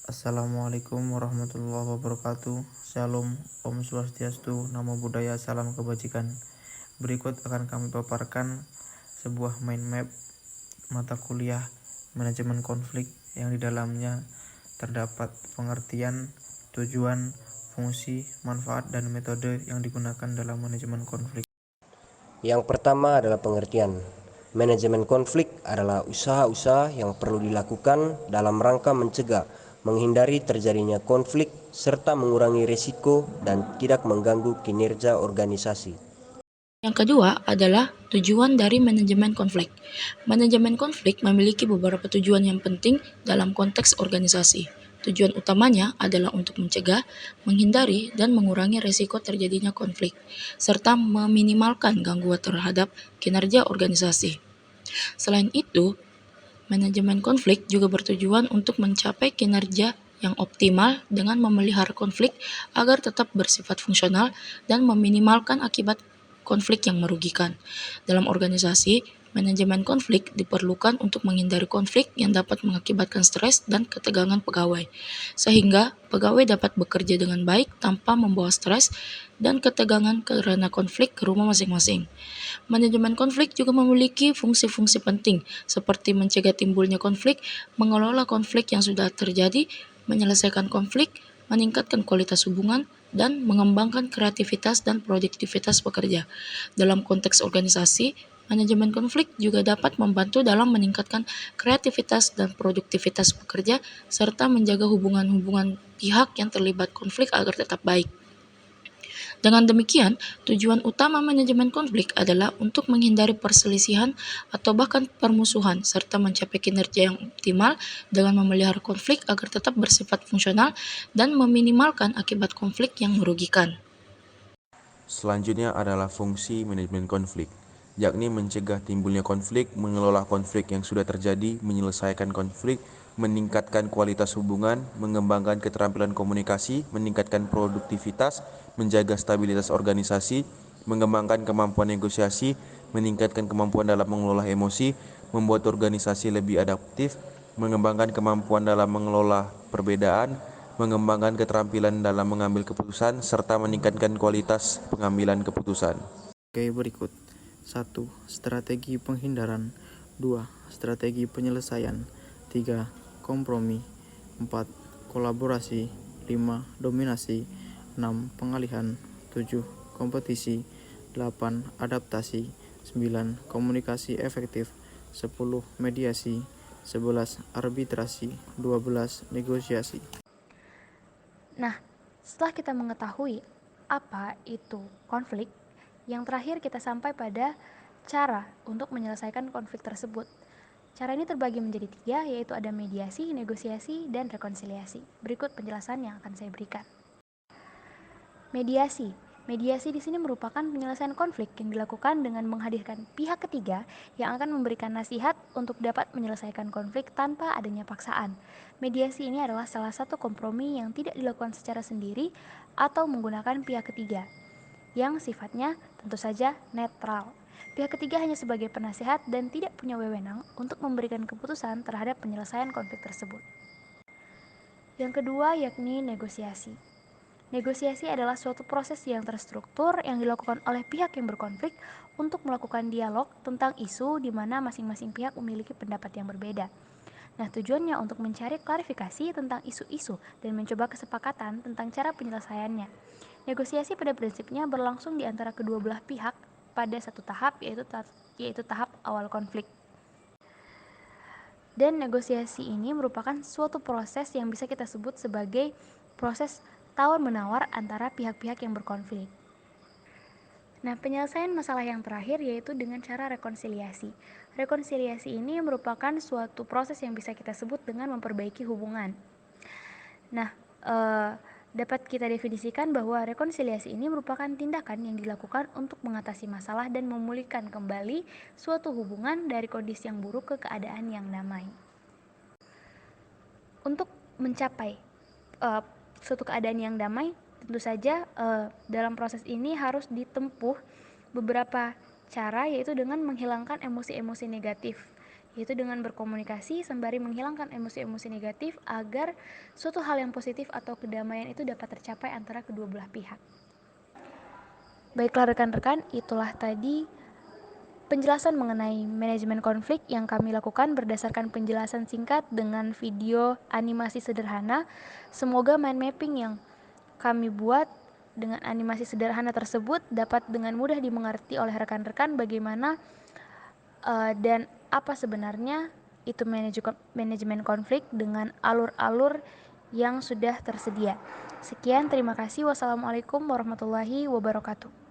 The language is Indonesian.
Assalamualaikum warahmatullahi wabarakatuh. Shalom, Om Swastiastu, Namo Buddhaya, salam kebajikan. Berikut akan kami paparkan sebuah mind map mata kuliah manajemen konflik yang di dalamnya terdapat pengertian, tujuan, fungsi, manfaat, dan metode yang digunakan dalam manajemen konflik. Yang pertama adalah pengertian. Manajemen konflik adalah usaha-usaha yang perlu dilakukan dalam rangka mencegah, menghindari terjadinya konflik, serta mengurangi risiko dan tidak mengganggu kinerja organisasi. Yang kedua adalah tujuan dari manajemen konflik. Manajemen konflik memiliki beberapa tujuan yang penting dalam konteks organisasi. Tujuan utamanya adalah untuk mencegah, menghindari, dan mengurangi risiko terjadinya konflik, serta meminimalkan gangguan terhadap kinerja organisasi. Selain itu, manajemen konflik juga bertujuan untuk mencapai kinerja yang optimal dengan memelihara konflik agar tetap bersifat fungsional dan meminimalkan akibat konflik yang merugikan. Dalam organisasi, manajemen konflik diperlukan untuk menghindari konflik yang dapat mengakibatkan stres dan ketegangan pegawai, sehingga pegawai dapat bekerja dengan baik tanpa membawa stres dan ketegangan karena konflik ke rumah masing-masing. Manajemen konflik juga memiliki fungsi-fungsi penting, seperti mencegah timbulnya konflik, mengelola konflik yang sudah terjadi, menyelesaikan konflik, meningkatkan kualitas hubungan, dan mengembangkan kreativitas dan produktivitas pekerja. Dalam konteks organisasi, manajemen konflik juga dapat membantu dalam meningkatkan kreativitas dan produktivitas pekerja, serta menjaga hubungan-hubungan pihak yang terlibat konflik agar tetap baik. Dengan demikian, tujuan utama manajemen konflik adalah untuk menghindari perselisihan atau bahkan permusuhan, serta mencapai kinerja yang optimal dengan memelihara konflik agar tetap bersifat fungsional dan meminimalkan akibat konflik yang merugikan. Selanjutnya adalah fungsi manajemen konflik, yakni mencegah timbulnya konflik, mengelola konflik yang sudah terjadi, menyelesaikan konflik, meningkatkan kualitas hubungan, mengembangkan keterampilan komunikasi, meningkatkan produktivitas, menjaga stabilitas organisasi, mengembangkan kemampuan negosiasi, meningkatkan kemampuan dalam mengelola emosi, membuat organisasi lebih adaptif, mengembangkan kemampuan dalam mengelola perbedaan, mengembangkan keterampilan dalam mengambil keputusan, serta meningkatkan kualitas pengambilan keputusan. Oke, berikut. 1. Strategi penghindaran. 2. Strategi penyelesaian. 3. Kompromi. 4. Kolaborasi. 5. Dominasi. 6. Pengalihan. 7. Kompetisi. 8. Adaptasi. 9. Komunikasi efektif. 10. Mediasi. 11. Arbitrasi. 12. Negosiasi. Nah, setelah kita mengetahui apa itu konflik, yang terakhir kita sampai pada cara untuk menyelesaikan konflik tersebut. Cara ini terbagi menjadi 3, yaitu ada mediasi, negosiasi, dan rekonsiliasi. Berikut penjelasan yang akan saya berikan. Mediasi. Mediasi di sini merupakan penyelesaian konflik yang dilakukan dengan menghadirkan pihak ketiga yang akan memberikan nasihat untuk dapat menyelesaikan konflik tanpa adanya paksaan. Mediasi ini adalah salah satu kompromi yang tidak dilakukan secara sendiri atau menggunakan pihak ketiga, yang sifatnya tentu saja netral. Pihak ketiga hanya sebagai penasihat dan tidak punya wewenang untuk memberikan keputusan terhadap penyelesaian konflik tersebut. Yang kedua yakni negosiasi. Negosiasi adalah suatu proses yang terstruktur yang dilakukan oleh pihak yang berkonflik untuk melakukan dialog tentang isu di mana masing-masing pihak memiliki pendapat yang berbeda. Nah, tujuannya untuk mencari klarifikasi tentang isu-isu dan mencoba kesepakatan tentang cara penyelesaiannya. Negosiasi pada prinsipnya berlangsung di antara kedua belah pihak pada satu tahap, yaitu tahap awal konflik. Dan negosiasi ini merupakan suatu proses yang bisa kita sebut sebagai proses tawar-menawar antara pihak-pihak yang berkonflik. Nah, penyelesaian masalah yang terakhir yaitu dengan cara rekonsiliasi. Rekonsiliasi ini merupakan suatu proses yang bisa kita sebut dengan memperbaiki hubungan. Nah, dapat kita definisikan bahwa rekonsiliasi ini merupakan tindakan yang dilakukan untuk mengatasi masalah dan memulihkan kembali suatu hubungan dari kondisi yang buruk ke keadaan yang damai. Untuk mencapai suatu keadaan yang damai, tentu saja dalam proses ini harus ditempuh beberapa cara, yaitu dengan menghilangkan emosi-emosi negatif yaitu dengan berkomunikasi sembari menghilangkan emosi-emosi negatif agar suatu hal yang positif atau kedamaian itu dapat tercapai antara kedua belah pihak. Baiklah rekan-rekan, itulah tadi penjelasan mengenai manajemen konflik yang kami lakukan berdasarkan penjelasan singkat dengan video animasi sederhana. Semoga mind mapping yang kami buat dengan animasi sederhana tersebut dapat dengan mudah dimengerti oleh rekan-rekan bagaimana dan apa sebenarnya itu manajemen konflik dengan alur-alur yang sudah tersedia. Sekian, terima kasih. Wassalamualaikum warahmatullahi wabarakatuh.